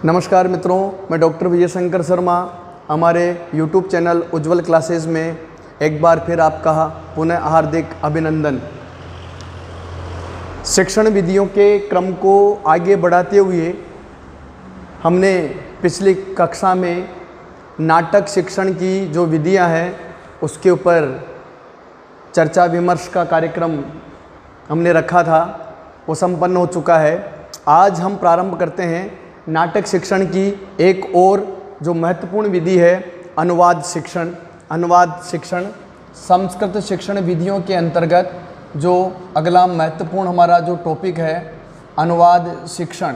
नमस्कार मित्रों, मैं डॉक्टर विजय शंकर शर्मा हमारे YouTube चैनल उज्ज्वल क्लासेस में एक बार फिर आपका पुनः हार्दिक अभिनंदन। शिक्षण विधियों के क्रम को आगे बढ़ाते हुए हमने पिछली कक्षा में नाटक शिक्षण की जो विधियां हैं उसके ऊपर चर्चा विमर्श का कार्यक्रम हमने रखा था, वो संपन्न हो चुका है। आज हम प्रारंभ करते हैं नाटक शिक्षण की एक और जो महत्वपूर्ण विधि है, अनुवाद शिक्षण। अनुवाद शिक्षण संस्कृत शिक्षण विधियों के अंतर्गत जो अगला महत्वपूर्ण हमारा जो टॉपिक है, अनुवाद शिक्षण,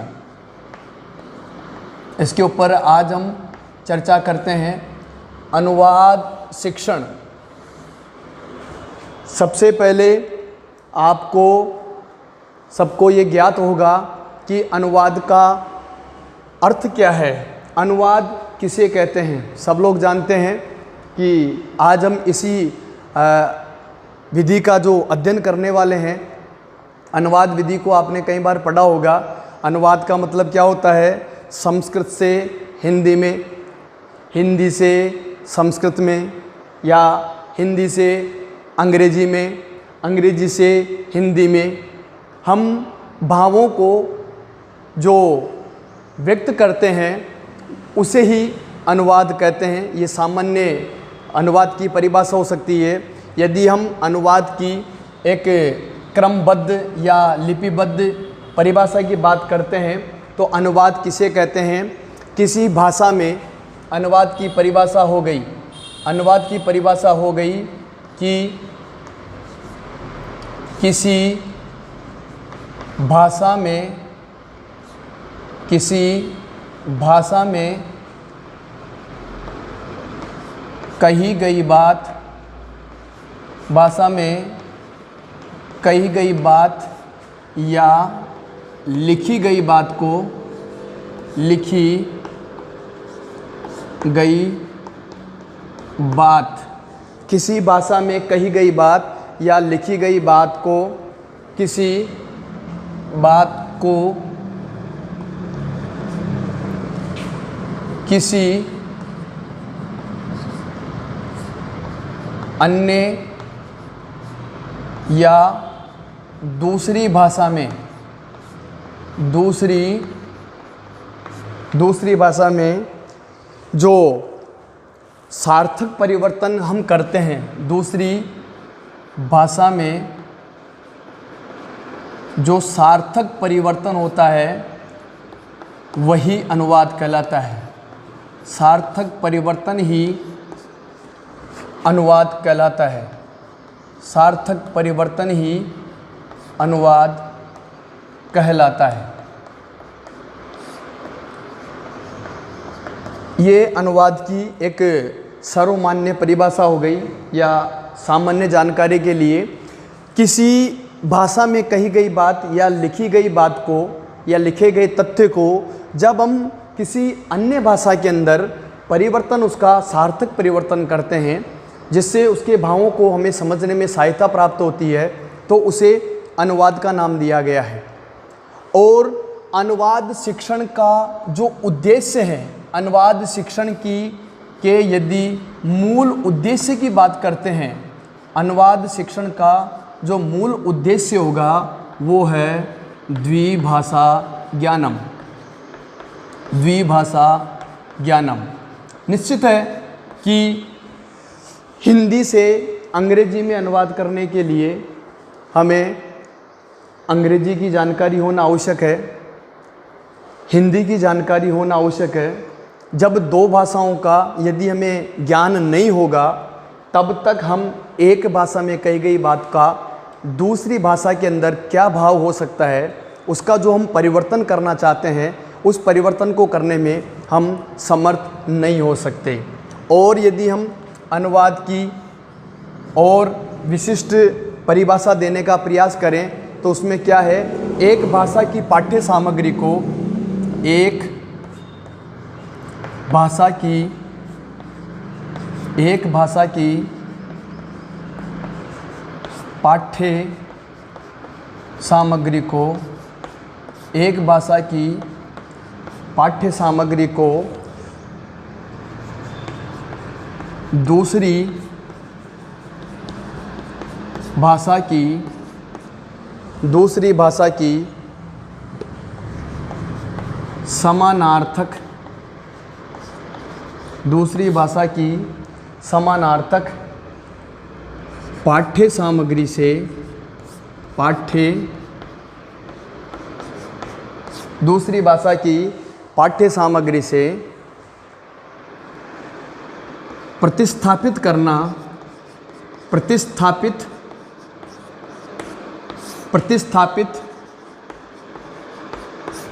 इसके ऊपर आज हम चर्चा करते हैं। अनुवाद शिक्षण, सबसे पहले सबको ये ज्ञात होगा कि अनुवाद का अर्थ क्या है, अनुवाद किसे कहते हैं। सब लोग जानते हैं कि आज हम इसी विधि का जो अध्ययन करने वाले हैं। अनुवाद विधि को आपने कई बार पढ़ा होगा। अनुवाद का मतलब क्या होता है? संस्कृत से हिंदी में, हिंदी से संस्कृत में, या हिंदी से अंग्रेजी में, अंग्रेजी से हिंदी में हम भावों को जो व्यक्त करते हैं उसे ही अनुवाद कहते हैं। ये सामान्य अनुवाद की परिभाषा हो सकती है। यदि हम अनुवाद की एक क्रमबद्ध या लिपिबद्ध परिभाषा की बात करते हैं तो अनुवाद किसे कहते हैं? किसी भाषा में अनुवाद की परिभाषा हो गई, अनुवाद की परिभाषा हो गई कि किसी भाषा में कही गई बात, भाषा में कही गई बात या लिखी गई बात को, लिखी गई बात, किसी भाषा में कही गई बात या लिखी गई बात को, किसी बात को किसी अन्य या दूसरी भाषा में, दूसरी भाषा में जो सार्थक परिवर्तन हम करते हैं, दूसरी भाषा में जो सार्थक परिवर्तन होता है वही अनुवाद कहलाता है। सार्थक परिवर्तन ही अनुवाद कहलाता है। सार्थक परिवर्तन ही अनुवाद कहलाता है। ये अनुवाद की एक सर्वमान्य परिभाषा हो गई या सामान्य जानकारी के लिए। किसी भाषा में कही गई बात या लिखी गई बात को या लिखे गए तथ्य को जब हम किसी अन्य भाषा के अंदर परिवर्तन, उसका सार्थक परिवर्तन करते हैं जिससे उसके भावों को हमें समझने में सहायता प्राप्त होती है, तो उसे अनुवाद का नाम दिया गया है। और अनुवाद शिक्षण का जो उद्देश्य है, अनुवाद शिक्षण के यदि मूल उद्देश्य की बात करते हैं, अनुवाद शिक्षण का जो मूल उद्देश्य होगा वो है द्विभाषा ज्ञानम। द्विभाषा ज्ञानम। निश्चित है कि हिंदी से अंग्रेजी में अनुवाद करने के लिए हमें अंग्रेजी की जानकारी होना आवश्यक है, हिंदी की जानकारी होना आवश्यक है। जब दो भाषाओं का यदि हमें ज्ञान नहीं होगा तब तक हम एक भाषा में कही गई बात का दूसरी भाषा के अंदर क्या भाव हो सकता है, उसका जो हम परिवर्तन करना चाहते हैं उस परिवर्तन को करने में हम समर्थ नहीं हो सकते। और यदि हम अनुवाद की और विशिष्ट परिभाषा देने का प्रयास करें तो उसमें क्या है, एक भाषा की पाठ्य सामग्री को, एक भाषा की पाठ्य सामग्री को, एक भाषा की पाठ्य सामग्री को दूसरी भाषा की समानार्थक पाठ्य सामग्री से दूसरी भाषा की पाठ्य सामग्री से प्रतिस्थापित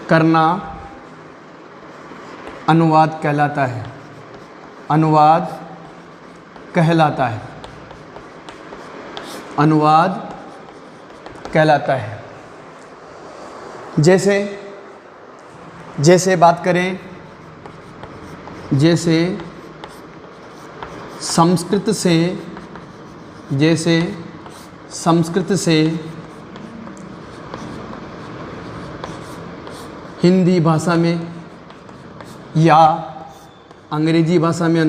करना अनुवाद कहलाता है। जैसे बात करें, जैसे संस्कृत से हिंदी भाषा में या अंग्रेजी भाषा में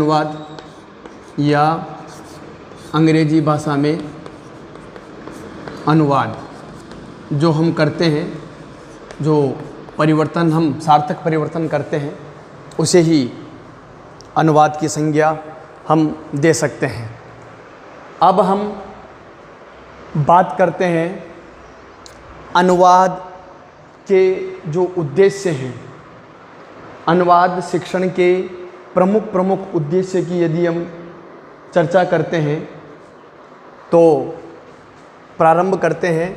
अनुवाद जो हम करते हैं, जो परिवर्तन हम सार्थक परिवर्तन करते हैं, उसे ही अनुवाद की संज्ञा हम दे सकते हैं। अब हम बात करते हैं अनुवाद के जो उद्देश्य हैं, अनुवाद शिक्षण के प्रमुख उद्देश्य की यदि हम चर्चा करते हैं तो प्रारंभ करते हैं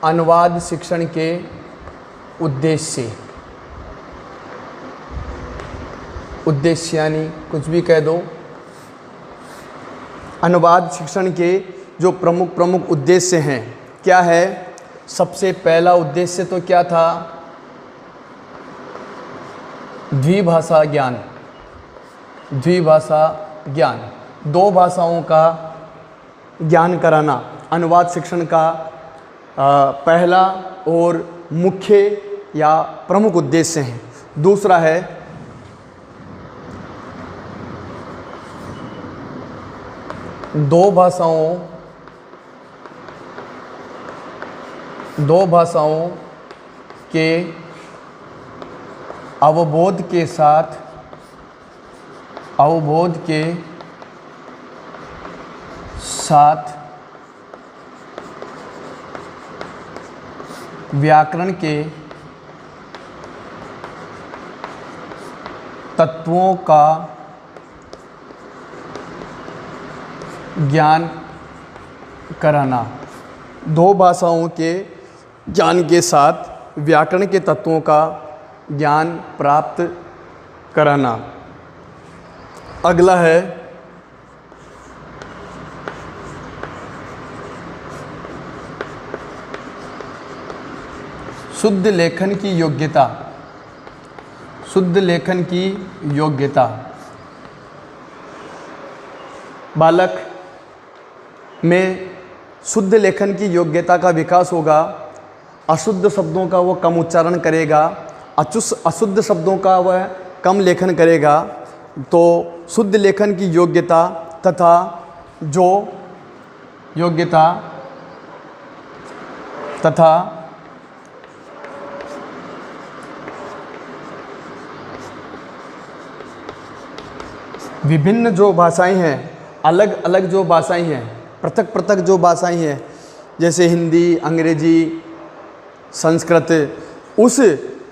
अनुवाद शिक्षण के उद्देश्य यानी कुछ भी कह दो। अनुवाद शिक्षण के जो प्रमुख उद्देश्य हैं क्या है? सबसे पहला उद्देश्य तो क्या था? द्विभाषा ज्ञान, दो भाषाओं का ज्ञान कराना अनुवाद शिक्षण का पहला और मुख्य या प्रमुख उद्देश्य है। दूसरा है दो भाषाओं के अवबोध के साथ व्याकरण के तत्वों का ज्ञान कराना। दो भाषाओं के ज्ञान के साथ व्याकरण के तत्वों का ज्ञान प्राप्त कराना। अगला है शुद्ध लेखन की योग्यता। बालक में शुद्ध लेखन की योग्यता का विकास होगा। अशुद्ध शब्दों का वो कम उच्चारण करेगा, अशुद्ध शब्दों का वह कम लेखन करेगा। तो शुद्ध लेखन की योग्यता तथा विभिन्न जो भाषाएं हैं, अलग अलग जो भाषाएं हैं, पृथक जो भाषाएं हैं, जैसे हिंदी, अंग्रेजी, संस्कृत, उस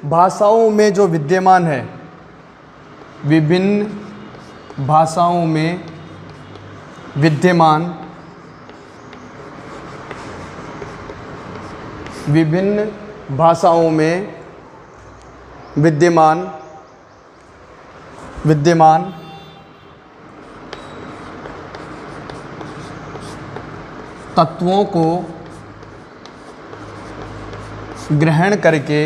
भाषाओं में जो विद्यमान है, विभिन्न भाषाओं में विद्यमान तत्वों को ग्रहण करके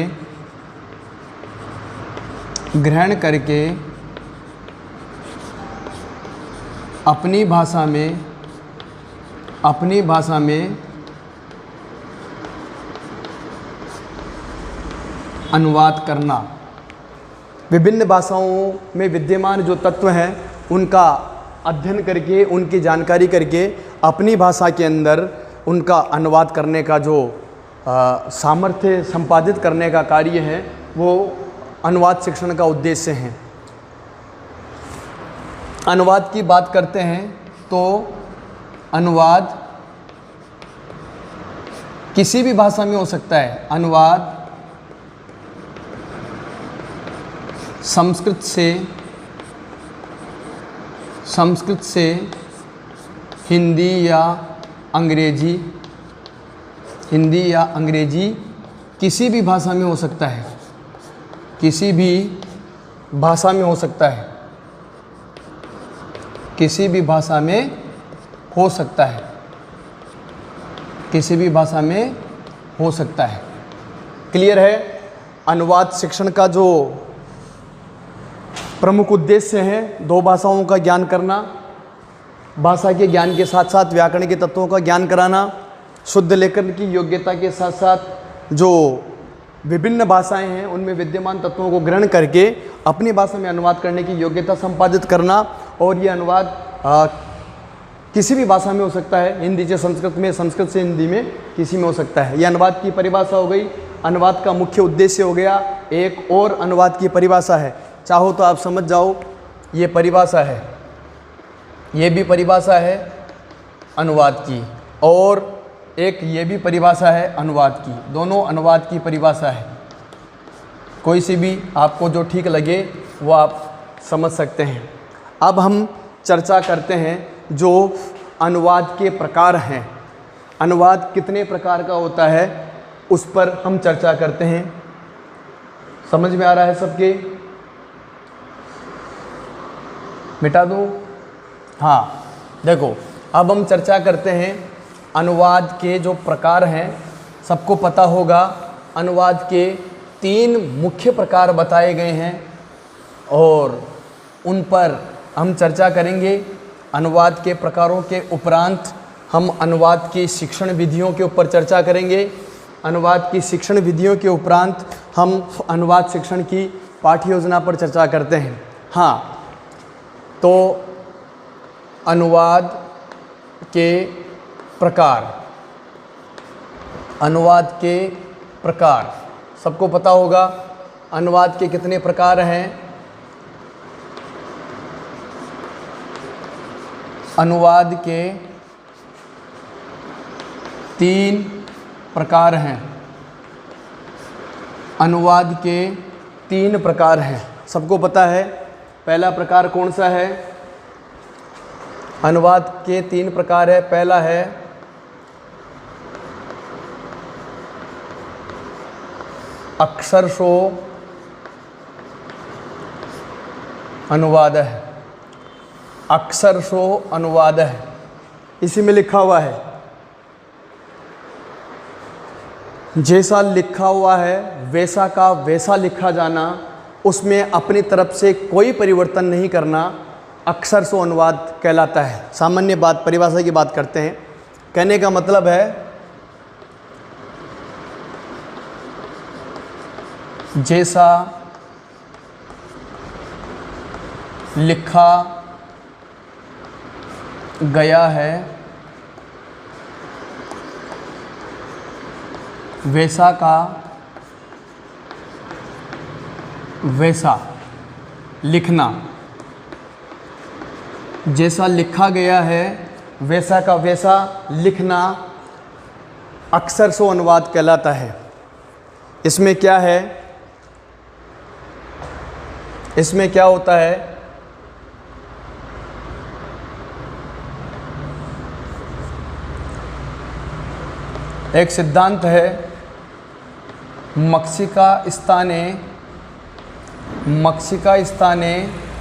अपनी भाषा में अनुवाद करना। विभिन्न भाषाओं में विद्यमान जो तत्व हैं उनका अध्ययन करके, उनकी जानकारी करके अपनी भाषा के अंदर उनका अनुवाद करने का जो सामर्थ्य संपादित करने का कार्य है वो अनुवाद शिक्षण का उद्देश्य है। अनुवाद की बात करते हैं तो अनुवाद किसी भी भाषा में हो सकता है। अनुवाद संस्कृत से हिंदी या अंग्रेजी किसी भी भाषा में हो सकता है, किसी भी भाषा में हो सकता है, किसी भी भाषा में हो सकता है, किसी भी भाषा में हो सकता है। क्लियर है? अनुवाद शिक्षण का जो प्रमुख उद्देश्य है, दो भाषाओं का ज्ञान करना, भाषा के ज्ञान के साथ साथ व्याकरण के तत्वों का ज्ञान कराना, शुद्ध लेखन की योग्यता के साथ साथ जो विभिन्न भाषाएं हैं उनमें विद्यमान तत्वों को ग्रहण करके अपनी भाषा में अनुवाद करने की योग्यता संपादित करना। और ये अनुवाद किसी भी भाषा में हो सकता है, हिंदी से संस्कृत में, संस्कृत से हिंदी में, किसी में हो सकता है। ये अनुवाद की परिभाषा हो गई, अनुवाद का मुख्य उद्देश्य हो गया। एक और अनुवाद की परिभाषा है, चाहो तो आप समझ जाओ, ये परिभाषा है, ये भी परिभाषा है अनुवाद की, और एक ये भी परिभाषा है अनुवाद की। दोनों अनुवाद की परिभाषा है, कोई सी भी आपको जो ठीक लगे वो आप समझ सकते हैं। अब हम चर्चा करते हैं जो अनुवाद के प्रकार हैं, अनुवाद कितने प्रकार का होता है उस पर हम चर्चा करते हैं। समझ में आ रहा है सबके? मिटा दूँ? हाँ, देखो अब हम चर्चा करते हैं अनुवाद के जो प्रकार हैं। सबको पता होगा अनुवाद के 3 मुख्य प्रकार बताए गए हैं और उन पर हम चर्चा करेंगे। अनुवाद के प्रकारों के उपरांत हम अनुवाद की शिक्षण विधियों के ऊपर चर्चा करेंगे। अनुवाद की शिक्षण विधियों के उपरांत हम अनुवाद शिक्षण की पाठ्य योजना पर चर्चा करते हैं। हाँ, तो अनुवाद के प्रकार, अनुवाद के प्रकार सबको पता होगा। अनुवाद के कितने प्रकार हैं? अनुवाद के 3 प्रकार हैं। अनुवाद के 3 प्रकार हैं, सबको पता है। पहला प्रकार कौन सा है? अनुवाद के 3 प्रकार है। पहला है अक्षरशो अनुवाद है, अक्षरशो अनुवाद है, इसी में लिखा हुआ है, जैसा लिखा हुआ है वैसा का वैसा लिखा जाना, उसमें अपनी तरफ से कोई परिवर्तन नहीं करना, अक्षरशो अनुवाद कहलाता है। सामान्य बात, परिभाषा की बात करते हैं। कहने का मतलब है जैसा लिखा गया है वैसा का वैसा लिखना, जैसा लिखा गया है वैसा का वैसा लिखना अक्षरशो अनुवाद कहलाता है। इसमें क्या है? इसमें क्या होता है? एक सिद्धांत है मक्षिका स्थाने मक्षिका स्थापनम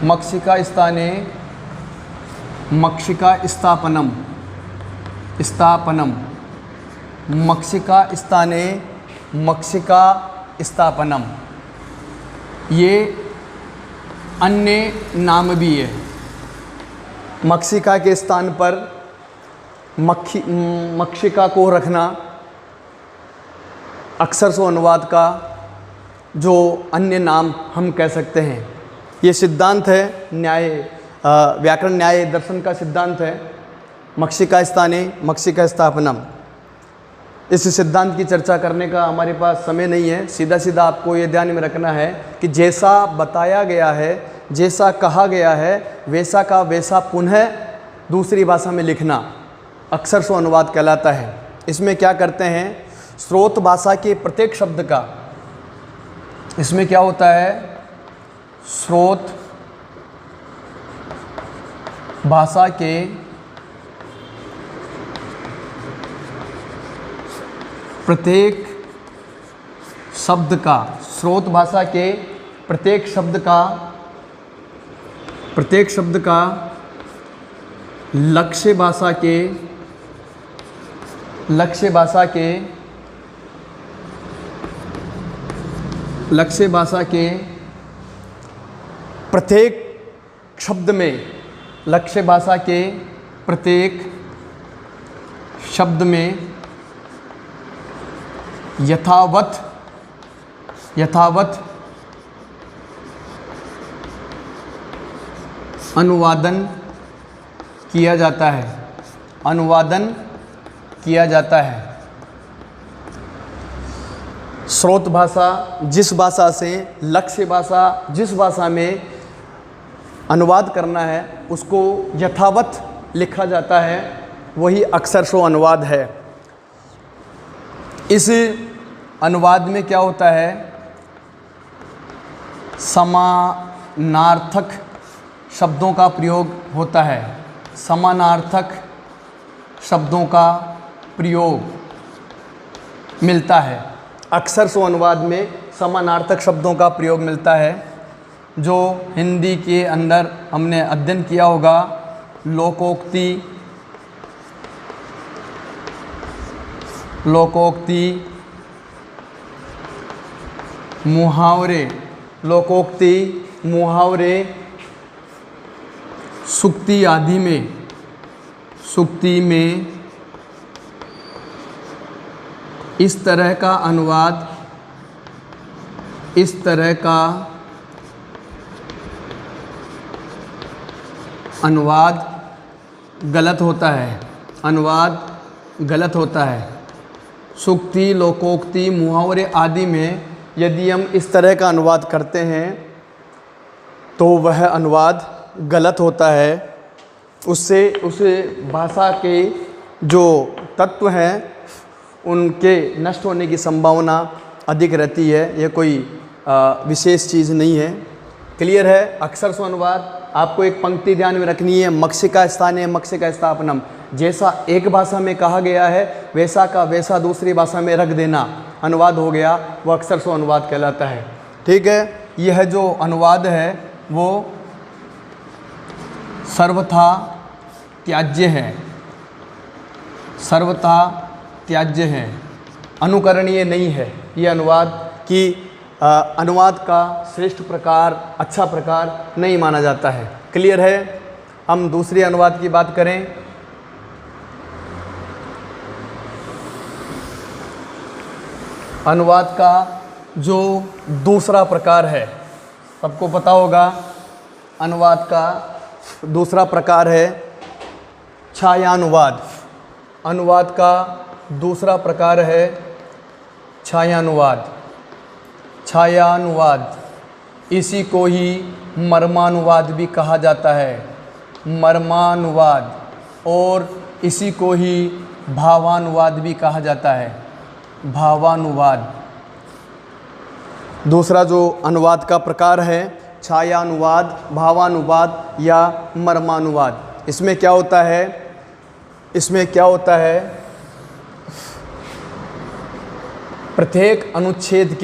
मक्षिका स्थाने मक्षिका स्थापनम, ये अन्य नाम भी है। मक्षिका के स्थान पर मक्षिका को रखना, अक्षरशः अनुवाद का जो अन्य नाम हम कह सकते हैं। ये सिद्धांत है व्याकरण न्याय दर्शन का सिद्धांत है, मक्षिका स्थाने मक्षिका स्थापनम। इस सिद्धांत की चर्चा करने का हमारे पास समय नहीं है। सीधा सीधा आपको ये ध्यान में रखना है कि जैसा बताया गया है, जैसा कहा गया है, वैसा का वैसा पुनः दूसरी भाषा में लिखना अक्षरशः अनुवाद कहलाता है। इसमें क्या करते हैं, स्रोत भाषा के प्रत्येक शब्द का, इसमें क्या होता है, स्रोत भाषा के प्रत्येक शब्द का, स्रोत भाषा के प्रत्येक शब्द का लक्ष्य भाषा के प्रत्येक शब्द में, लक्ष्य भाषा के प्रत्येक शब्द में यथावत अनुवादन किया जाता है। स्रोत भाषा जिस भाषा से, लक्ष्य भाषा जिस भाषा में अनुवाद करना है उसको यथावत लिखा जाता है, वही अक्षरशः अनुवाद है। इस अनुवाद में क्या होता है, समानार्थक शब्दों का प्रयोग होता है। समानार्थक शब्दों का प्रयोग मिलता है। अक्षरशः अनुवाद में समानार्थक शब्दों का प्रयोग मिलता है। जो हिंदी के अंदर हमने अध्ययन किया होगा, लोकोक्ति, मुहावरे, सूक्ति आदि में इस तरह का अनुवाद गलत होता है। सूक्ति, लोकोक्ति, मुहावरे आदि में यदि हम इस तरह का अनुवाद करते हैं तो वह अनुवाद गलत होता है। उससे उस भाषा के जो तत्व हैं उनके नष्ट होने की संभावना अधिक रहती है। यह कोई विशेष चीज़ नहीं है। क्लियर है। अक्षरशः अनुवाद आपको एक पंक्ति ध्यान में रखनी है, मक्षिका स्थाने मक्षिका स्थापनम। जैसा एक भाषा में कहा गया है वैसा का वैसा दूसरी भाषा में रख देना अनुवाद हो गया, वो अक्षरशः अनुवाद कहलाता है। ठीक है। यह जो अनुवाद है वो सर्वथा त्याज्य है, अनुकरणीय नहीं है। ये अनुवाद की अनुवाद का श्रेष्ठ प्रकार, अच्छा प्रकार नहीं माना जाता है। क्लियर है। हम दूसरी अनुवाद की बात करें। अनुवाद का जो दूसरा प्रकार है, सबको पता होगा, अनुवाद का दूसरा प्रकार है छायानुवाद। अनुवाद का दूसरा प्रकार है छायानुवाद। इसी को ही मर्मानुवाद भी कहा जाता है। मर्मानुवाद, और इसी को ही भावानुवाद भी कहा जाता है। भावानुवाद दूसरा जो अनुवाद का प्रकार है, छायानुवाद, भावानुवाद या मर्मानुवाद। इसमें क्या होता है, प्रत्येक अनुच्छेद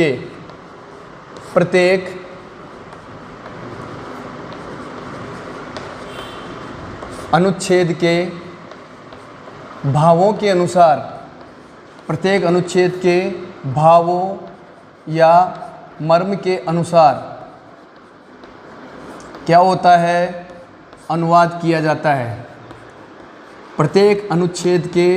के भावों के अनुसार, प्रत्येक अनुच्छेद के भावों या मर्म के अनुसार क्या होता है, अनुवाद किया जाता है। प्रत्येक अनुच्छेद के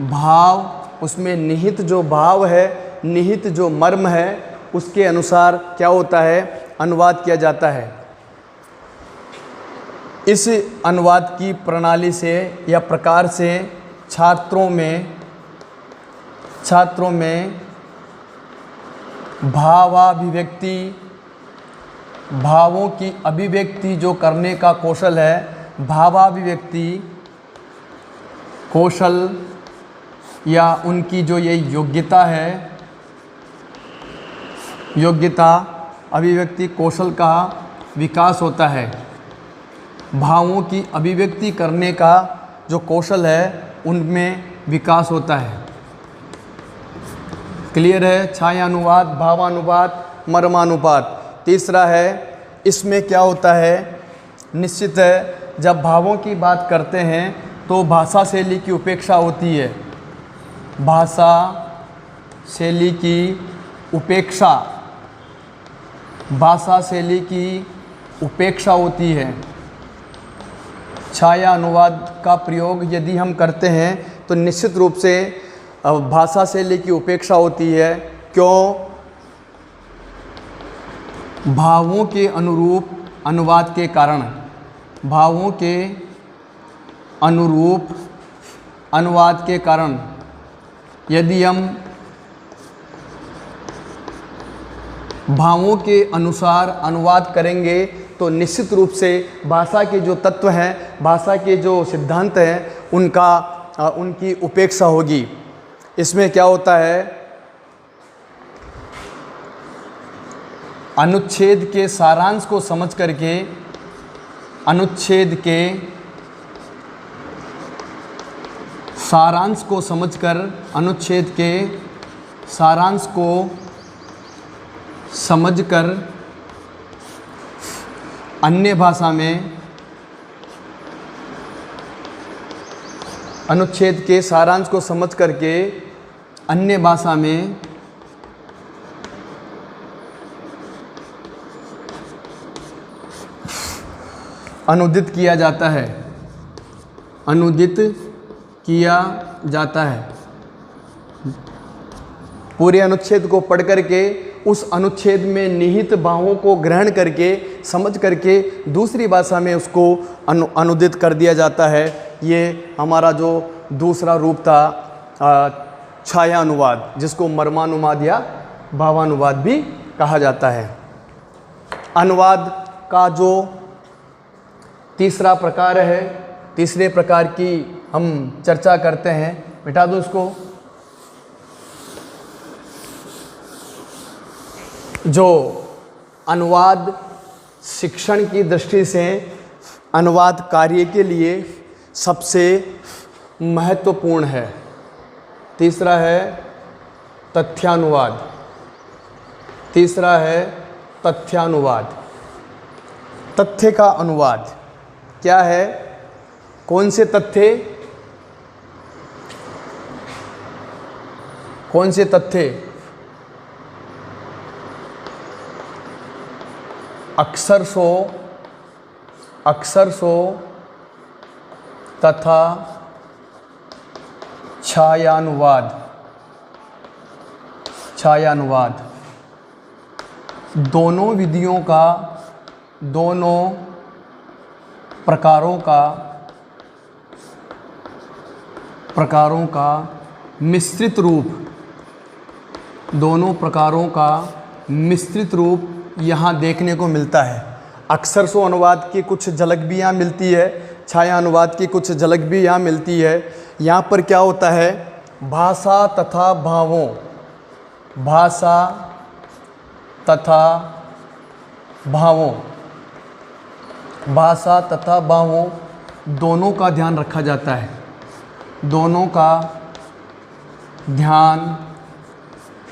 भाव, उसमें निहित जो भाव है निहित जो मर्म है उसके अनुसार क्या होता है, अनुवाद किया जाता है। इस अनुवाद की प्रणाली से या प्रकार से छात्रों में भावाभिव्यक्ति, भावों की अभिव्यक्ति जो करने का कौशल है, भावाभिव्यक्ति कौशल या उनकी जो ये योग्यता है, योग्यता अभिव्यक्ति कौशल का विकास होता है। भावों की अभिव्यक्ति करने का जो कौशल है उनमें विकास होता है। क्लियर है? छायानुवाद, भावानुवाद, मर्मानुवाद। तीसरा है, इसमें क्या होता है, निश्चित है जब भावों की बात करते हैं तो भाषा शैली की उपेक्षा होती है। भाषा शैली की उपेक्षा, भाषा शैली की उपेक्षा होती है। छाया अनुवाद का प्रयोग यदि हम करते हैं तो निश्चित रूप से भाषा शैली की उपेक्षा होती है। क्यों? भावों के अनुरूप अनुवाद के कारण, भावों के अनुरूप अनुवाद के कारण यदि हम भावों के अनुसार अनुवाद करेंगे तो निश्चित रूप से भाषा के जो तत्व हैं, भाषा के जो सिद्धांत हैं, उनकी उपेक्षा होगी। इसमें क्या होता है, अनुच्छेद के सारांश को समझ करके, अनुच्छेद के सारांश को समझकर, अनुच्छेद के सारांश को समझकर अन्य भाषा में, अनुच्छेद के सारांश को समझ करके अन्य भाषा में अनुदित किया जाता है, अनुदित किया जाता है। पूरे अनुच्छेद को पढ़ करके उस अनुच्छेद में निहित भावों को ग्रहण करके, समझ करके दूसरी भाषा में उसको अनुदित कर दिया जाता है। ये हमारा जो दूसरा रूप था छाया अनुवाद, जिसको मर्मानुवाद या भावानुवाद भी कहा जाता है। अनुवाद का जो तीसरा प्रकार है, तीसरे प्रकार की हम चर्चा करते हैं। मिटा दो इसको। जो अनुवाद शिक्षण की दृष्टि से अनुवाद कार्य के लिए सबसे महत्वपूर्ण है। तीसरा है तथ्यानुवाद, तीसरा है तथ्यानुवाद। तथ्य का अनुवाद क्या है? कौन से तथ्य? कौन से तथ्य? अक्सर सो तथा छायानुवाद, छायानुवाद दोनों विधियों का, दोनों प्रकारों का मिश्रित रूप, दोनों प्रकारों का मिश्रित रूप यहाँ देखने को मिलता है। अक्सर सो अनुवाद की कुछ झलक भी यहाँ मिलती है, छाया अनुवाद की कुछ झलक भी यहाँ मिलती है। यहाँ पर क्या होता है, भाषा तथा भावों, भाषा तथा भावों, भाषा तथा भावों दोनों का ध्यान रखा जाता है, दोनों का ध्यान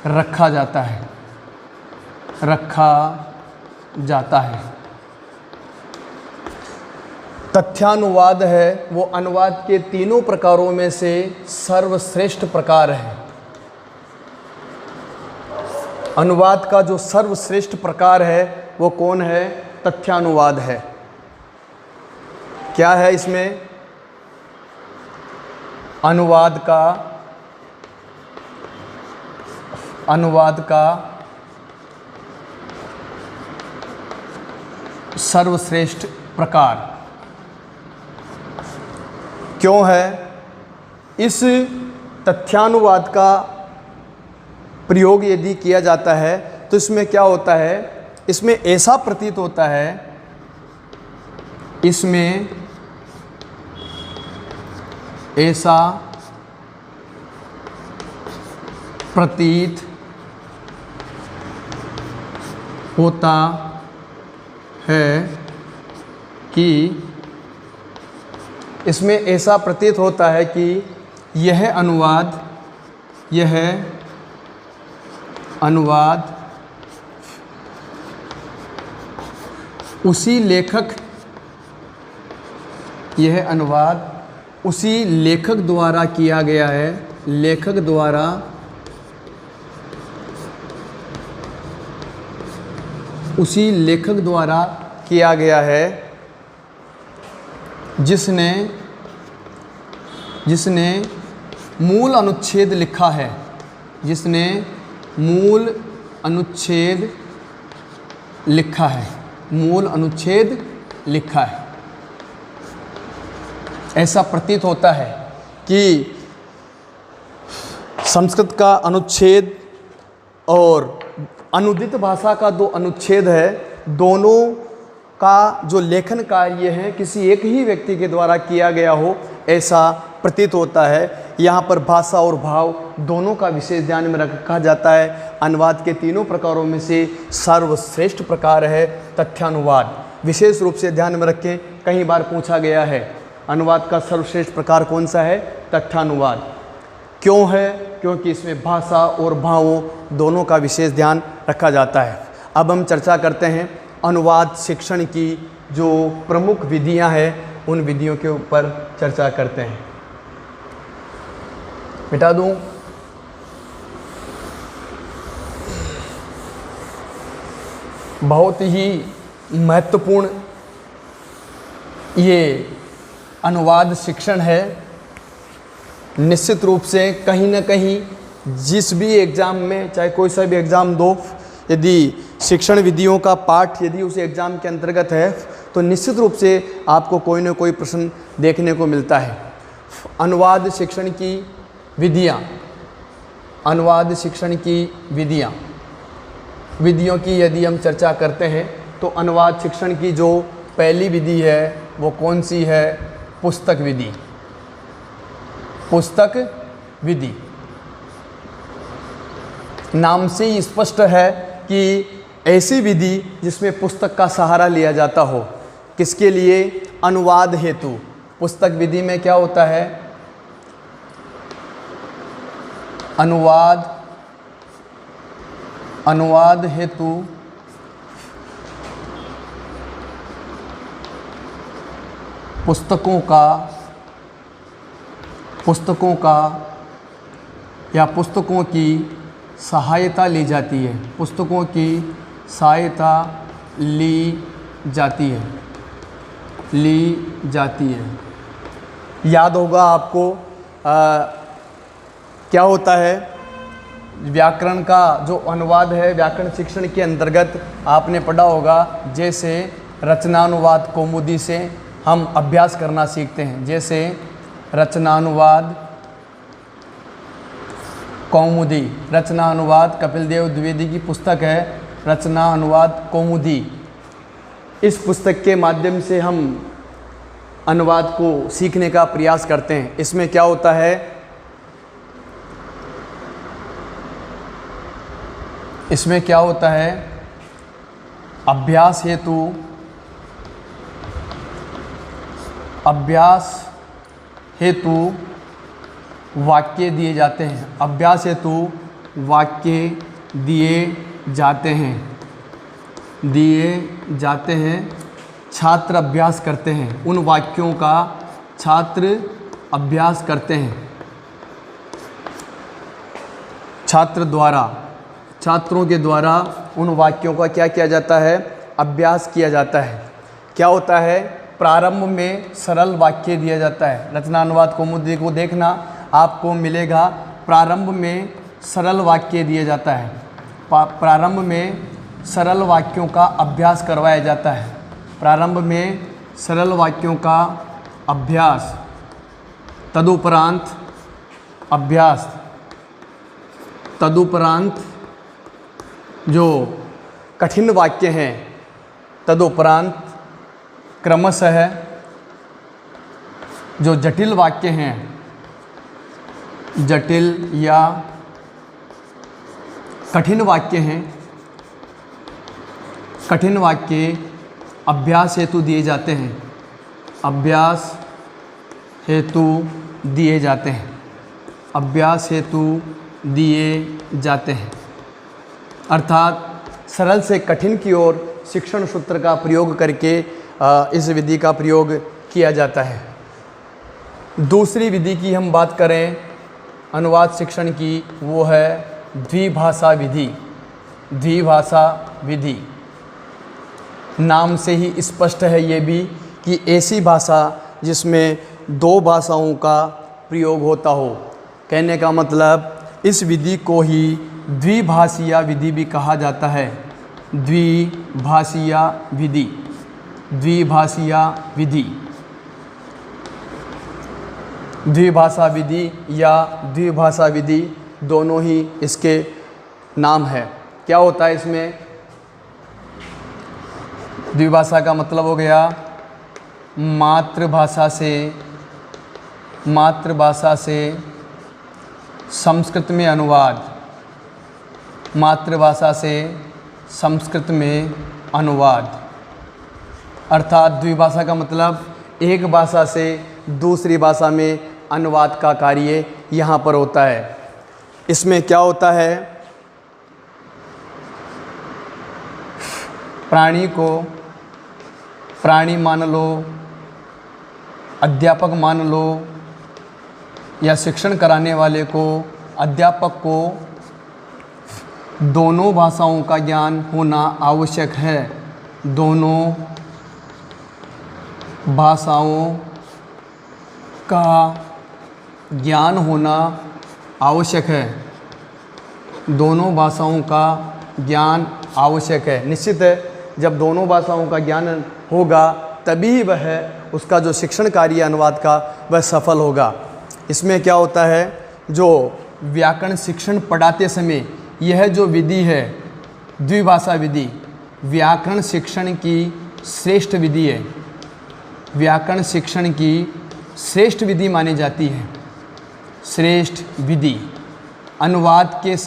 रखा जाता है, रखा जाता है। तथ्यानुवाद है वो अनुवाद के तीनों प्रकारों में से सर्वश्रेष्ठ प्रकार है। अनुवाद का जो सर्वश्रेष्ठ प्रकार है वो कौन है? तथ्यानुवाद है। क्या है इसमें? अनुवाद का अनुवाद का सर्वश्रेष्ठ प्रकार क्यों है? इस तथ्यानुवाद का प्रयोग यदि किया जाता है तो इसमें क्या होता है, इसमें ऐसा प्रतीत होता है, इसमें ऐसा प्रतीत होता है कि इसमें ऐसा प्रतीत होता है कि यह अनुवाद उसी लेखक द्वारा किया गया है, लेखक द्वारा उसी लेखक द्वारा किया गया है जिसने मूल अनुच्छेद लिखा है, जिसने मूल अनुच्छेद लिखा है, मूल अनुच्छेद लिखा है। ऐसा प्रतीत होता है कि संस्कृत का अनुच्छेद और अनुदित भाषा का दो अनुच्छेद है, दोनों का जो लेखन कार्य है किसी एक ही व्यक्ति के द्वारा किया गया हो, ऐसा प्रतीत होता है। यहाँ पर भाषा और भाव दोनों का विशेष ध्यान में रखा जाता है। अनुवाद के तीनों प्रकारों में से सर्वश्रेष्ठ प्रकार है तथ्यानुवाद। विशेष रूप से ध्यान में रखें, कई बार पूछा गया है अनुवाद का सर्वश्रेष्ठ प्रकार कौन सा है? तथ्यानुवाद। क्यों है? क्योंकि इसमें भाषा और भावों दोनों का विशेष ध्यान रखा जाता है। अब हम चर्चा करते हैं अनुवाद शिक्षण की जो प्रमुख विधियां हैं, उन विधियों के ऊपर चर्चा करते हैं। मिटा दूं? बहुत ही महत्वपूर्ण ये अनुवाद शिक्षण है। निश्चित रूप से कहीं ना कहीं जिस भी एग्ज़ाम में, चाहे कोई सा भी एग्ज़ाम दो, यदि शिक्षण विधियों का पाठ यदि उस एग्ज़ाम के अंतर्गत है तो निश्चित रूप से आपको कोई ना कोई प्रश्न देखने को मिलता है। अनुवाद शिक्षण की विधियाँ, अनुवाद शिक्षण की विधियों की यदि हम चर्चा करते हैं तो अनुवाद शिक्षण की जो पहली विधि है वो कौन सी है? पुस्तक विधि। पुस्तक विधि नाम से ही स्पष्ट है कि ऐसी विधि जिसमें पुस्तक का सहारा लिया जाता हो। किसके लिए? अनुवाद हेतु। पुस्तक विधि में क्या होता है? अनुवाद हेतु पुस्तकों का या पुस्तकों की सहायता ली जाती है। पुस्तकों की सहायता ली जाती है। याद होगा आपको क्या होता है? व्याकरण का जो अनुवाद है, व्याकरण शिक्षण के अंतर्गत आपने पढ़ा होगा, जैसे रचनानुवाद कौमुदी से हम अभ्यास करना सीखते हैं। जैसे रचनानुवाद कौमुदी, रचनानुवाद कपिल देव द्विवेदी की पुस्तक है रचनानुवाद कौमुदी। इस पुस्तक के माध्यम से हम अनुवाद को सीखने का प्रयास करते हैं। इसमें क्या होता है? इसमें क्या होता है? अभ्यास हेतु वाक्य दिए जाते हैं। अभ्यास हेतु वाक्य दिए जाते हैं। छात्र अभ्यास करते हैं, उन वाक्यों का छात्र अभ्यास करते हैं। छात्रों के द्वारा उन वाक्यों का क्या किया जाता है? अभ्यास किया जाता है। क्या होता है? प्रारंभ में सरल वाक्य दिया जाता है। रचनानुवाद कौमुदी को देखना, आपको मिलेगा प्रारंभ में सरल वाक्य दिया जाता है। प्रारंभ में सरल वाक्यों का अभ्यास करवाया जाता है। प्रारंभ में सरल वाक्यों का अभ्यास, तदुपरांत जो कठिन वाक्य हैं, तदुपरांत क्रमशः जो जटिल वाक्य हैं, जटिल या कठिन वाक्य हैं, कठिन वाक्य अभ्यास हेतु दिए जाते हैं, अभ्यास हेतु दिए जाते हैं, अभ्यास हेतु दिए जाते हैं। अर्थात सरल से कठिन की ओर शिक्षण सूत्र का प्रयोग करके इस विधि का प्रयोग किया जाता है। दूसरी विधि की हम बात करें अनुवाद शिक्षण की, वो है द्विभाषा विधि। द्विभाषा विधि नाम से ही स्पष्ट है ये भी कि ऐसी भाषा जिसमें दो भाषाओं का प्रयोग होता हो। कहने का मतलब इस विधि को ही द्विभाषीय विधि भी कहा जाता है। द्विभाषीय विधि, द्विभाषीय विधि, द्विभाषा विधि या द्विभाषा विधि दोनों ही इसके नाम है। क्या होता है इसमें? द्विभाषा का मतलब हो गया मातृभाषा से संस्कृत में अनुवाद, मातृभाषा से संस्कृत में अनुवाद। अर्थात द्विभाषा का मतलब एक भाषा से दूसरी भाषा में अनुवाद का कार्य यहाँ पर होता है। इसमें क्या होता है? प्राणी को प्राणी मान लो, अध्यापक मान लो, या शिक्षण कराने वाले को, अध्यापक को दोनों भाषाओं का ज्ञान होना आवश्यक है। दोनों भाषाओं का ज्ञान होना आवश्यक है। दोनों भाषाओं का ज्ञान आवश्यक है। निश्चित है, जब दोनों भाषाओं का ज्ञान होगा तभी वह उसका जो शिक्षण कार्य अनुवाद का वह सफल होगा। इसमें क्या होता है, जो व्याकरण शिक्षण पढ़ाते समय यह जो विधि है द्विभाषा विधि, व्याकरण शिक्षण की श्रेष्ठ विधि है। व्याकरण शिक्षण की श्रेष्ठ विधि मानी जाती है। श्रेष्ठ विधि अनुवाद के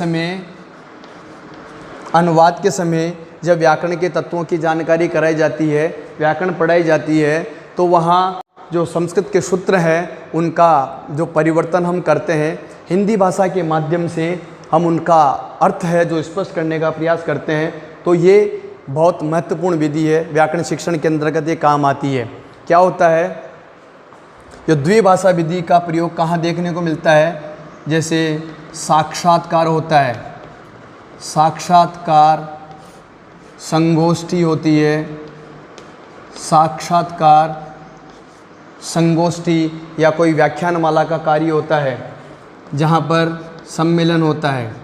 समय जब व्याकरण के तत्वों की जानकारी कराई जाती है, व्याकरण पढ़ाई जाती है, तो वहाँ जो संस्कृत के सूत्र हैं उनका जो परिवर्तन हम करते हैं, हिंदी भाषा के माध्यम से हम उनका अर्थ है जो स्पष्ट करने का प्रयास करते हैं। तो ये बहुत महत्वपूर्ण विधि है, व्याकरण शिक्षण के अंतर्गत ये काम आती है। क्या होता है, जो द्विभाषा विधि का प्रयोग कहाँ देखने को मिलता है? जैसे साक्षात्कार होता है, साक्षात्कार, संगोष्ठी होती है, साक्षात्कार, संगोष्ठी या कोई व्याख्यानमाला का कार्य होता है जहाँ पर सम्मेलन होता है।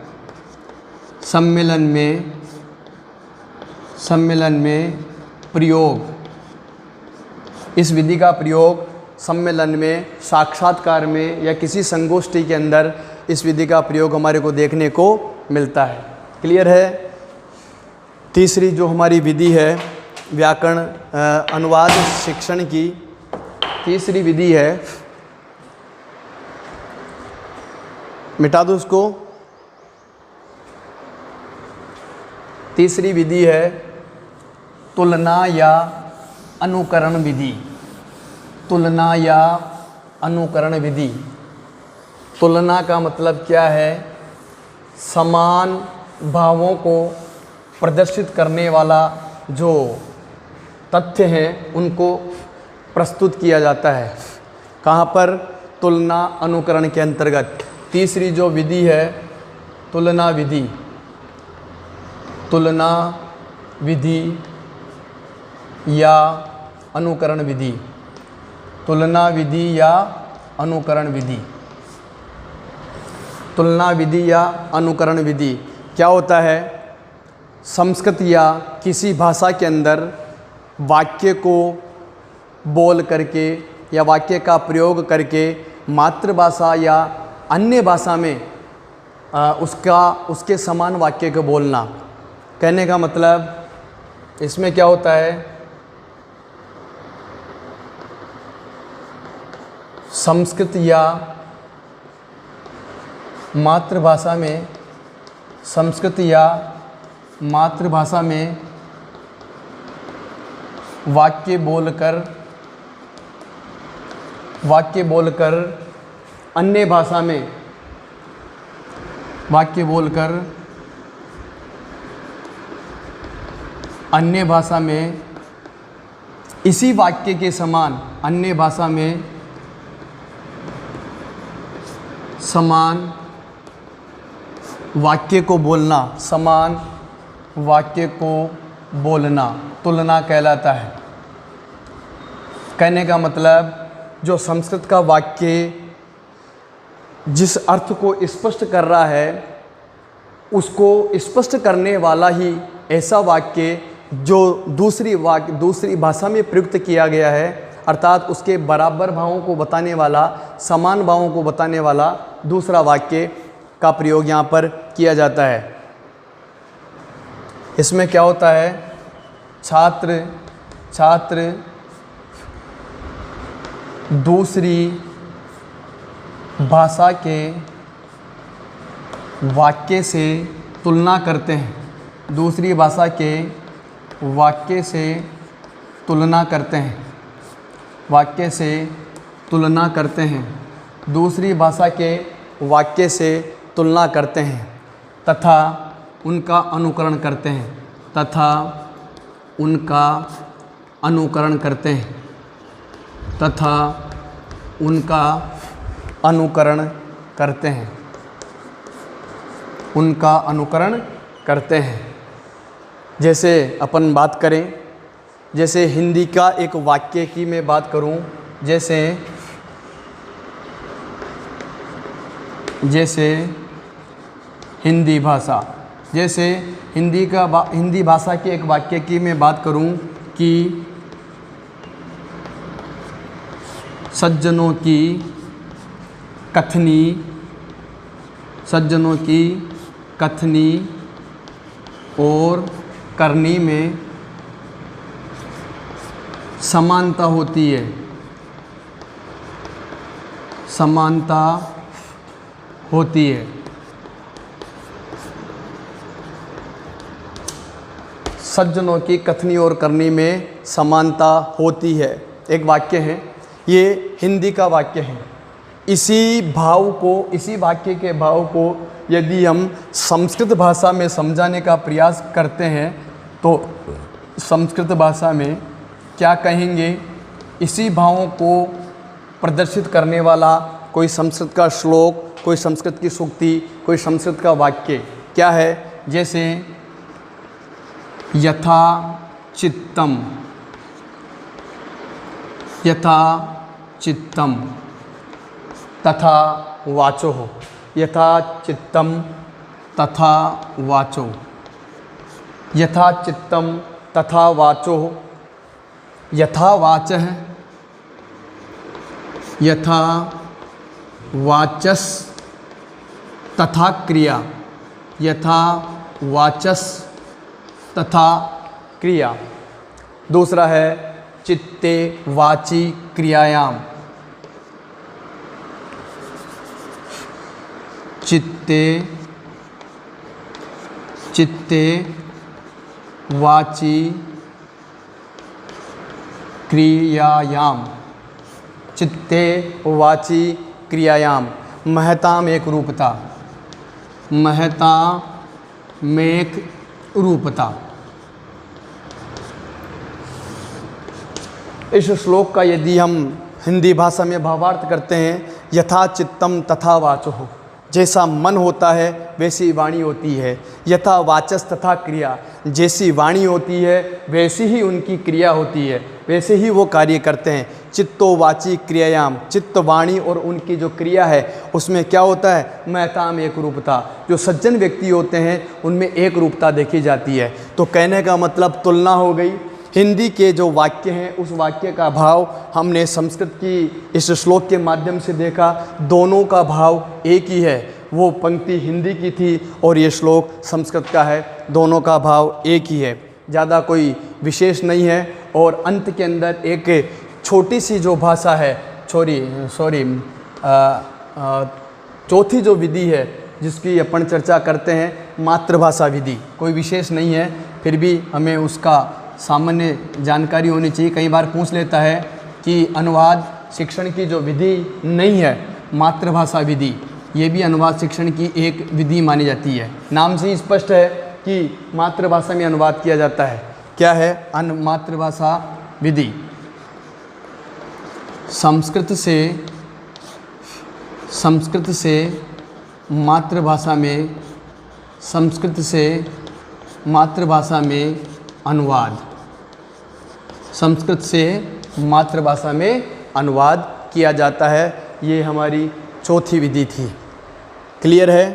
सम्मेलन में प्रयोग, इस विधि का प्रयोग सम्मेलन में, साक्षात्कार में या किसी संगोष्ठी के अंदर इस विधि का प्रयोग हमारे को देखने को मिलता है। क्लियर है? तीसरी जो हमारी विधि है व्याकरण अनुवाद शिक्षण की, तीसरी विधि है, मिटा दो उसको। तीसरी विधि है तुलना या अनुकरण विधि। तुलना या अनुकरण विधि। तुलना का मतलब क्या है? समान भावों को प्रदर्शित करने वाला जो तथ्य हैं उनको प्रस्तुत किया जाता है। कहाँ पर? तुलना अनुकरण के अंतर्गत। तीसरी जो विधि है तुलना विधि। तुलना विधि या अनुकरण विधि। तुलना विधि या अनुकरण विधि। तुलना विधि या अनुकरण विधि क्या होता है? संस्कृत या किसी भाषा के अंदर वाक्य को बोल करके या वाक्य का प्रयोग करके मातृभाषा या अन्य भाषा में उसके समान वाक्य को बोलना। कहने का मतलब इसमें क्या होता है? संस्कृत या मातृभाषा में वाक्य बोलकर अन्य भाषा में इसी वाक्य के समान अन्य भाषा में समान वाक्य को बोलना तुलना कहलाता है। कहने का मतलब जो संस्कृत का वाक्य जिस अर्थ को स्पष्ट कर रहा है उसको स्पष्ट करने वाला ही ऐसा वाक्य जो दूसरी भाषा में प्रयुक्त किया गया है, अर्थात उसके बराबर भावों को बताने वाला, समान भावों को बताने वाला दूसरा वाक्य का प्रयोग यहाँ पर किया जाता है। इसमें क्या होता है? छात्र दूसरी भाषा के वाक्य से तुलना करते हैं। दूसरी भाषा के वाक्य से तुलना करते हैं। दूसरी भाषा के वाक्य से तुलना करते हैं तथा उनका अनुकरण करते हैं। उनका अनुकरण करते हैं। जैसे अपन बात करें, जैसे हिंदी का एक वाक्य की मैं बात करूं, जैसे हिंदी भाषा के एक वाक्य की मैं बात करूं कि सज्जनों की कथनी और करनी में समानता होती है। सज्जनों की कथनी और करनी में समानता होती है, एक वाक्य है, ये हिंदी का वाक्य है। इसी वाक्य के भाव को यदि हम संस्कृत भाषा में समझाने का प्रयास करते हैं तो संस्कृत भाषा में क्या कहेंगे? इसी भावों को प्रदर्शित करने वाला कोई संस्कृत का श्लोक, कोई संस्कृत की सूक्ति, कोई संस्कृत का वाक्य क्या है? जैसे यथा चित्तम तथा वाचो। यथा चित्तम तथा वाचो। यथा चित्तम तथा वाचो। यथा वाचः, यथा वाचस तथा क्रिया। यथा वाचस तथा क्रिया। दूसरा है चित्ते वाची क्रियायाम। चित्ते वाची क्रियायाम। चित्ते वाची क्रियायाम। महताम एक रूपता। इस श्लोक का यदि हम हिंदी भाषा में भावार्थ करते हैं, यथा चित्तम तथा वाचो, जैसा मन होता है वैसी वाणी होती है। यथा वाचस तथा क्रिया, जैसी वाणी होती है वैसी ही उनकी क्रिया होती है, वैसे ही वो कार्य करते हैं। चित्तोवाची क्रियायाम, चित्त वाणी और उनकी जो क्रिया है उसमें क्या होता है, महताम एक रूपता। जो सज्जन व्यक्ति होते हैं उनमें एक रूपता देखी जाती है। तो कहने का मतलब तुलना हो गई। हिंदी के जो वाक्य हैं उस वाक्य का भाव हमने संस्कृत की इस श्लोक के माध्यम से देखा, दोनों का भाव एक ही है। वो पंक्ति हिंदी की थी और ये श्लोक संस्कृत का है, दोनों का भाव एक ही है, ज़्यादा कोई विशेष नहीं है। और अंत के अंदर एक छोटी सी जो भाषा है, चौथी जो विधि है जिसकी अपन चर्चा करते हैं, मातृभाषा विधि, कोई विशेष नहीं है, फिर भी हमें उसका सामान्य जानकारी होनी चाहिए। कई बार पूछ लेता है कि अनुवाद शिक्षण की जो विधि नहीं है, मातृभाषा विधि, ये भी अनुवाद शिक्षण की एक विधि मानी जाती है। नाम से ही स्पष्ट है कि मातृभाषा में अनुवाद किया जाता है। क्या है मातृभाषा विधि? संस्कृत से मातृभाषा में अनुवाद, संस्कृत से मातृभाषा में अनुवाद किया जाता है। ये हमारी चौथी विधि थी। क्लियर है?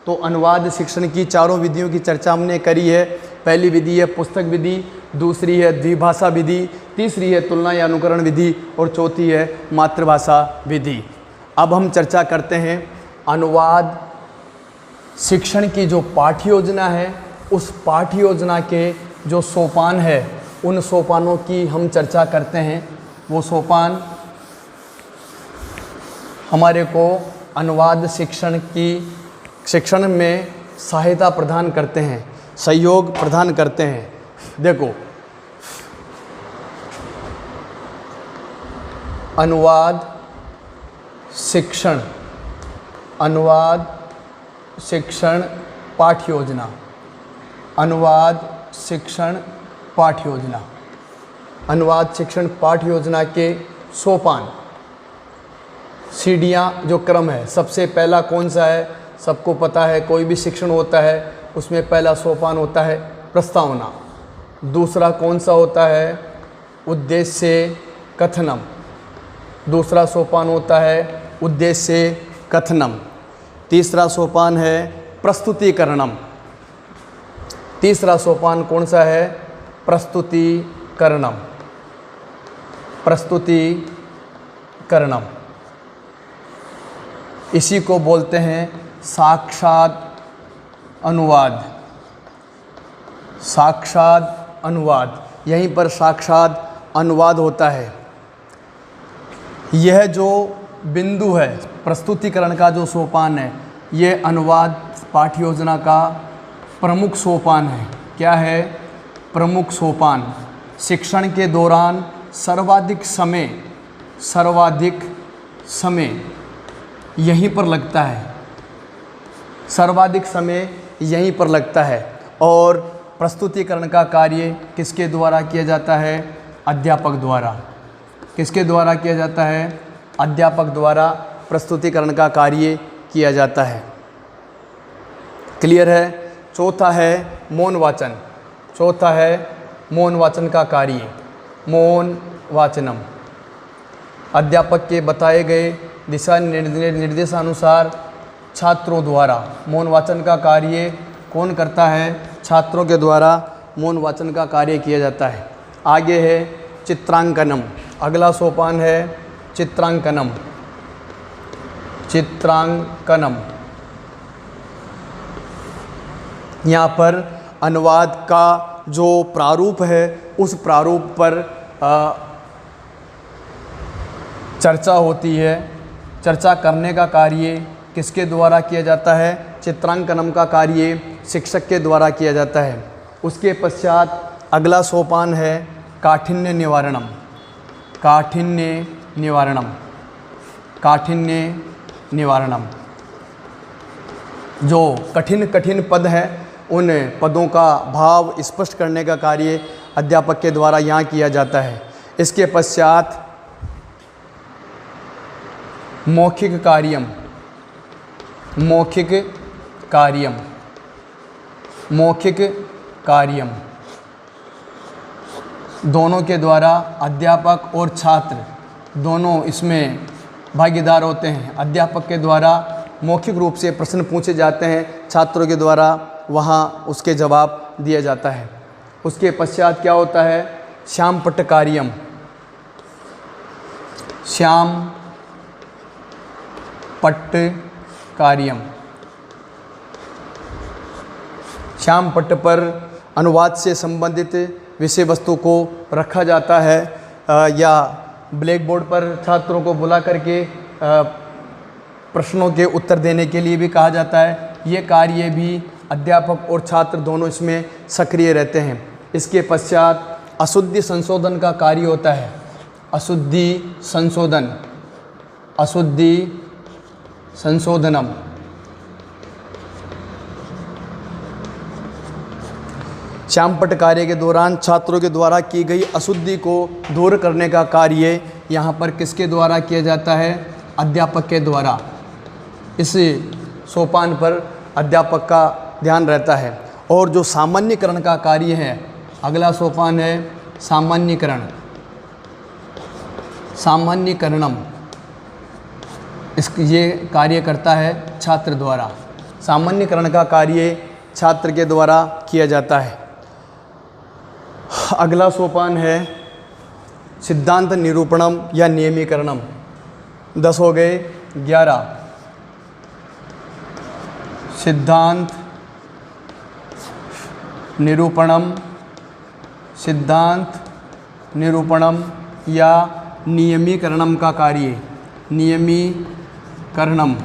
तो अनुवाद शिक्षण की चारों विधियों की चर्चा हमने करी है। पहली विधि है पुस्तक विधि, दूसरी है द्विभाषा विधि, तीसरी है तुलना या अनुकरण विधि और चौथी है मातृभाषा विधि। अब हम चर्चा करते हैं अनुवाद शिक्षण की जो पाठ्य योजना है, उस पाठ्य योजना के जो सोपान है, उन सोपानों की हम चर्चा करते हैं। वो सोपान हमारे को अनुवाद शिक्षण में सहायता प्रदान करते हैं, सहयोग प्रदान करते हैं। देखो, अनुवाद शिक्षण पाठ्य योजना, अनुवाद शिक्षण पाठ्य योजना, अनुवाद शिक्षण पाठ्य योजना के सोपान, सीढ़ियाँ जो क्रम है, सबसे पहला कौन सा है? सबको पता है, कोई भी शिक्षण होता है उसमें पहला सोपान होता है प्रस्तावना। दूसरा कौन सा होता है? उद्देश्य कथनम। दूसरा सोपान होता है उद्देश्य कथनम। तीसरा सोपान है प्रस्तुतिकरणम। तीसरा सोपान कौन सा है? प्रस्तुतिकरणम। प्रस्तुतिकरणम, इसी को बोलते हैं साक्षात अनुवाद। साक्षात अनुवाद, यहीं पर साक्षात अनुवाद होता है। यह जो बिंदु है, प्रस्तुतिकरण का जो सोपान है, ये अनुवाद पाठ्य योजना का प्रमुख सोपान है। क्या है? प्रमुख सोपान। शिक्षण के दौरान सर्वाधिक समय यहीं पर लगता है, सर्वाधिक समय यहीं पर लगता है। और प्रस्तुतिकरण का कार्य किसके द्वारा किया जाता है? अध्यापक द्वारा। किसके द्वारा किया जाता है? अध्यापक द्वारा प्रस्तुतिकरण का कार्य किया जाता है। क्लियर है? चौथा है मौन वाचन। चौथा है मौन वाचन का कार्य, मौन वाचनम। अध्यापक के बताए गए दिशा निर्देशानुसार छात्रों द्वारा मौन वाचन का कार्य कौन करता है? छात्रों के द्वारा मौन वाचन का कार्य किया जाता है। आगे है चित्रांकनम। अगला सोपान है चित्रांकनम। चित्रांकनम, यहाँ पर अनुवाद का जो प्रारूप है उस प्रारूप पर चर्चा होती है। चर्चा करने का कार्य किसके द्वारा किया जाता है? चित्रांकनम का कार्य शिक्षक के द्वारा किया जाता है। उसके पश्चात अगला सोपान है काठिन्य निवारणम। काठिन्य निवारणम, काठिन्य निवारणम, जो कठिन पद हैं उन पदों का भाव स्पष्ट करने का कार्य अध्यापक के द्वारा यहाँ किया जाता है। इसके पश्चात मौखिक कार्यम। मौखिक कार्यम, मौखिक कार्यम, दोनों के द्वारा अध्यापक और छात्र दोनों इसमें भागीदार होते हैं। अध्यापक के द्वारा मौखिक रूप से प्रश्न पूछे जाते हैं, छात्रों के द्वारा वहाँ उसके जवाब दिया जाता है। उसके पश्चात क्या होता है? श्याम पट्ट कार्यम। श्याम पट्ट कार्यम। श्याम पट्ट पर अनुवाद से संबंधित विषय वस्तु को रखा जाता है या ब्लैक बोर्ड पर छात्रों को बुला करके प्रश्नों के उत्तर देने के लिए भी कहा जाता है। ये कार्य भी अध्यापक और छात्र दोनों इसमें सक्रिय रहते हैं। इसके पश्चात अशुद्धि संशोधन का कार्य होता है। अशुद्धि संशोधन, अशुद्धि संशोधनम। श्याम पट्ट कार्य के दौरान छात्रों के द्वारा की गई अशुद्धि को दूर करने का कार्य यहाँ पर किसके द्वारा किया जाता है? अध्यापक के द्वारा। इस सोपान पर अध्यापक का ध्यान रहता है। और जो सामान्यीकरण का कार्य है, अगला सोपान है सामान्यीकरण। सामान्यीकरणम, ये कार्य करता है छात्र द्वारा। सामान्यीकरण का कार्य छात्र के द्वारा किया जाता है। अगला सोपान है सिद्धांत निरूपणम या नियमीकरणम। 10 हो गए। 11 सिद्धांत निरूपणम, सिद्धांत निरूपणम या नियमीकरणम का कार्य। नियमीकरणम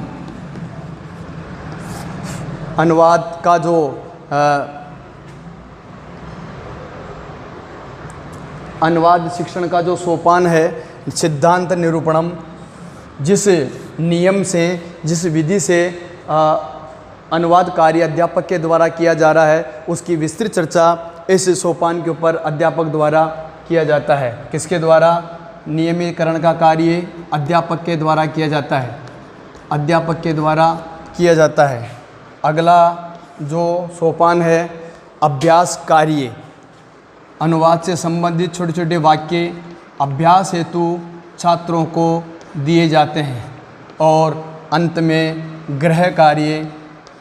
अनुवाद का जो अनुवाद शिक्षण का जो सोपान है, सिद्धांत निरूपणम, जिस नियम से, जिस विधि से अनुवाद कार्य अध्यापक के द्वारा किया जा रहा है, उसकी विस्तृत चर्चा इस सोपान के ऊपर अध्यापक द्वारा किया जाता है। किसके द्वारा? नियमीकरण का कार्य अध्यापक के द्वारा किया जाता है। अध्यापक के द्वारा किया जाता है। अगला जो सोपान है अभ्यास कार्य। अनुवाद से संबंधित छोटे छोटे वाक्य अभ्यास हेतु छात्रों को दिए जाते हैं। और अंत में गृह कार्य,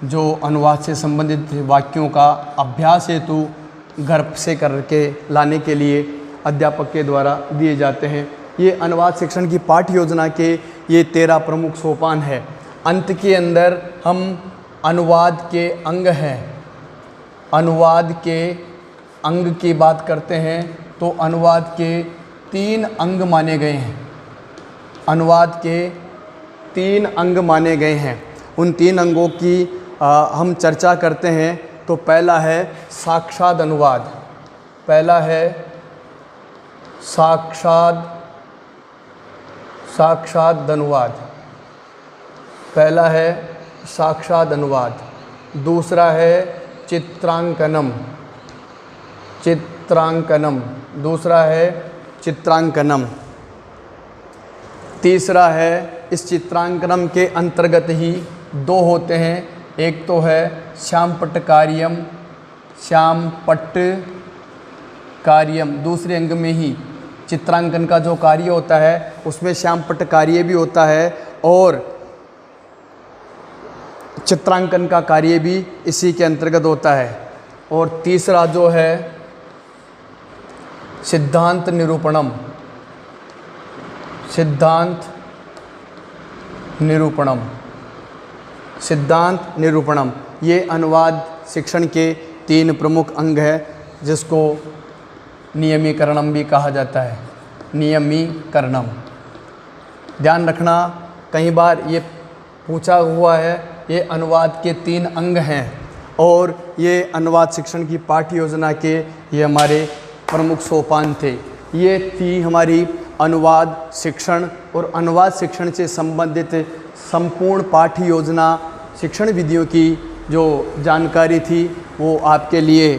जो अनुवाद से संबंधित वाक्यों का अभ्यास हेतु घर से करके लाने के लिए अध्यापक के द्वारा दिए जाते हैं। ये अनुवाद शिक्षण की पाठ्य योजना के ये 13 प्रमुख सोपान है। अंत के अंदर हम अनुवाद के अंग हैं, अनुवाद के अंग की बात करते हैं तो अनुवाद के 3 अंग माने गए हैं। अनुवाद के 3 अंग माने गए हैं। उन 3 अंगों की हम चर्चा करते हैं। तो पहला है साक्षात अनुवाद। पहला है साक्षात अनुवाद। पहला है साक्षात अनुवाद। दूसरा है चित्रांकनम। चित्रांकनम, दूसरा है चित्रांकनम। तीसरा है, इस चित्रांकनम के अंतर्गत ही 2 होते हैं। एक तो है श्याम पट्ट कार्यम, श्याम पट्ट कार्यम। दूसरे अंग में ही चित्रांकन का जो कार्य होता है उसमें श्याम पट्ट कार्य भी होता है और चित्रांकन का कार्य भी इसी के अंतर्गत होता है। और तीसरा जो है सिद्धांत निरूपणम। सिद्धांत निरूपणम, सिद्धांत निरूपणम, ये अनुवाद शिक्षण के 3 प्रमुख अंग है, जिसको नियमीकरणम भी कहा जाता है। नियमीकरणम, ध्यान रखना, कई बार ये पूछा हुआ है। ये अनुवाद के 3 अंग हैं और ये अनुवाद शिक्षण की पाठ्य योजना के ये हमारे प्रमुख सोपान थे। ये थी हमारी अनुवाद शिक्षण और अनुवाद शिक्षण से संबंधित संपूर्ण पाठ्य योजना शिक्षण विधियों की जो जानकारी थी वो आपके लिए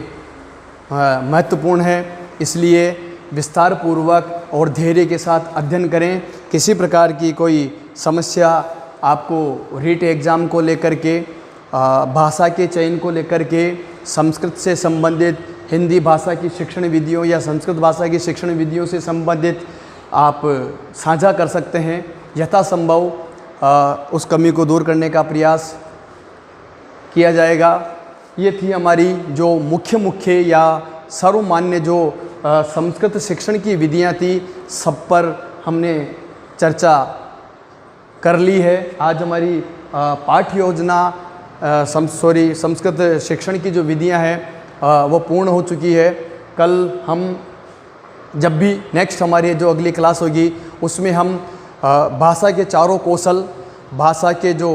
महत्वपूर्ण है। इसलिए विस्तार पूर्वक और धैर्य के साथ अध्ययन करें। किसी प्रकार की कोई समस्या आपको रीट एग्ज़ाम को लेकर के भाषा के चयन को लेकर के संस्कृत से संबंधित हिंदी भाषा की शिक्षण विधियों या संस्कृत भाषा की शिक्षण विधियों से संबंधित आप साझा कर सकते हैं। यथासंभव उस कमी को दूर करने का प्रयास किया जाएगा। ये थी हमारी जो मुख्य या सर्वमान्य जो संस्कृत शिक्षण की विधियाँ थी, सब पर हमने चर्चा कर ली है। आज हमारी पाठ्य योजना संस्कृत शिक्षण की जो विधियाँ हैं वो पूर्ण हो चुकी है। कल हम जब भी नेक्स्ट हमारी जो अगली क्लास होगी उसमें हम भाषा के चारों कौशल, भाषा के जो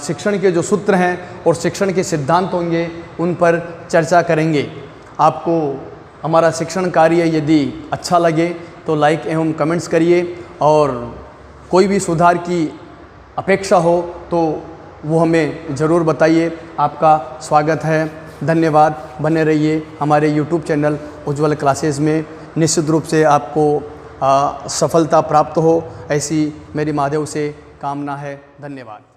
शिक्षण के जो सूत्र हैं और शिक्षण के सिद्धांत होंगे उन पर चर्चा करेंगे। आपको हमारा शिक्षण कार्य यदि अच्छा लगे तो लाइक एवं कमेंट्स करिए, और कोई भी सुधार की अपेक्षा हो तो वो हमें ज़रूर बताइए। आपका स्वागत है। धन्यवाद। बने रहिए हमारे YouTube चैनल उज्ज्वल क्लासेस में। निश्चित रूप से आपको सफलता प्राप्त हो, ऐसी मेरी महादेव से कामना है। धन्यवाद।